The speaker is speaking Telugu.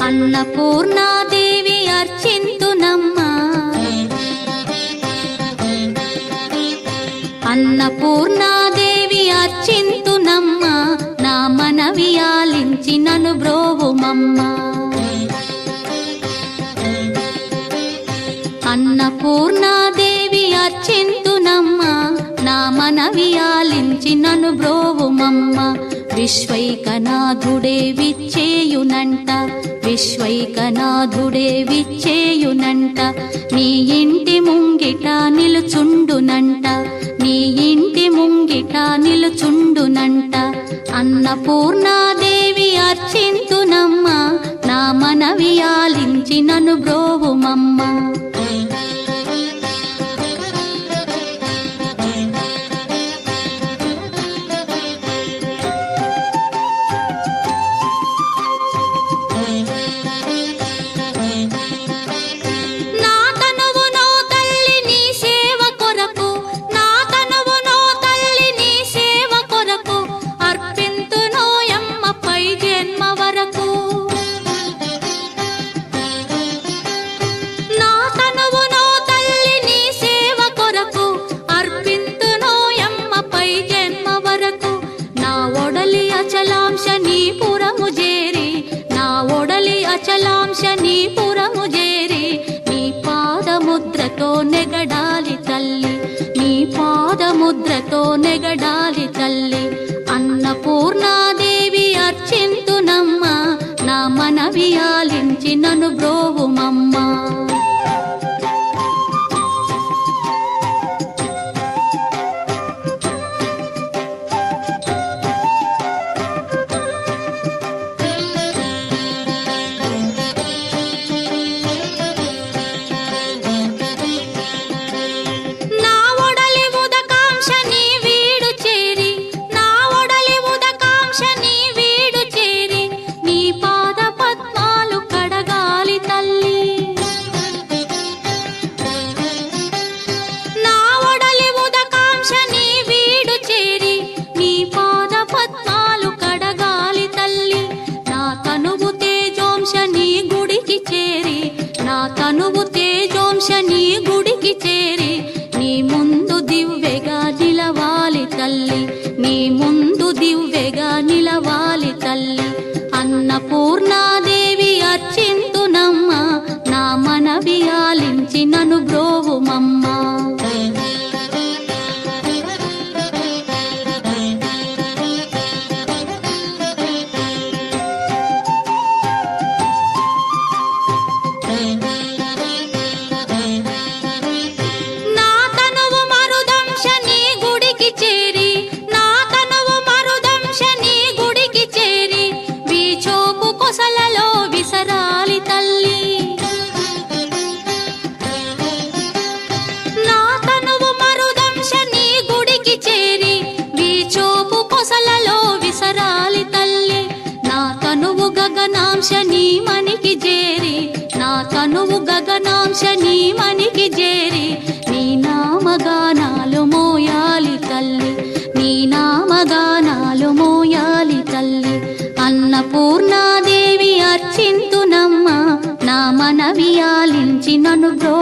అన్నపూర్ణాదేవి అర్చింతునమ్మా, అన్నపూర్ణాదేవి అర్చింతునమ్మా, నా మనవి ఆలించి నన్ను బ్రోవుమమ్మా. అన్నపూర్ణాదేవి అర్చింతునమ్మా, నా మనవి ఆలించి నన్ను బ్రోవుమమ్మా. విశ్వైకనాథుడే విచ్చేయునంట, విశ్వైకనాథుడే విచ్చేయునంట, నీ ఇంటి ముంగిట నిలుచుండునంట, నీ ఇంటి ముంగిట నిలుచుండునంట. అన్నపూర్ణాదేవి అర్చింతునమ్మా, నా మనవి ఆలించి నన్ను బ్రోవుమమ్మా. అచలాంశనీపురము చేరి నీ పాదముద్రతో నెగడాలి తల్లి, నీ పాదముద్రతో నెగడాలి తల్లి. అన్నపూర్ణాదేవి అర్చింతునమ్మా, నా మనవి ఆలించి నన్ను బ్రోవుమమ్మా. తనువు తేజోంశని గుడికి చేరి నీ ముందు దివ్వెగా నిలవాలి తల్లి, నీ ముందు దివ్వెగా నిలవాలి తల్లి. అన్నపూర్ణాదేవి అర్చింతునమ్మా, నా మనవి ఆలించి నన్ను బ్రోవుమమ్మా. గగనాంశని మనికి చేరి, నా తనువు గగనాంశని మనికి చేరి నీ నామగానాలు మోయాలి తల్లి, నీ నామగానాలు మోయాలి తల్లి. అన్నపూర్ణాదేవి అర్చింతునమ్మా, నా మనవి ఆలించి నన్ను బ్రో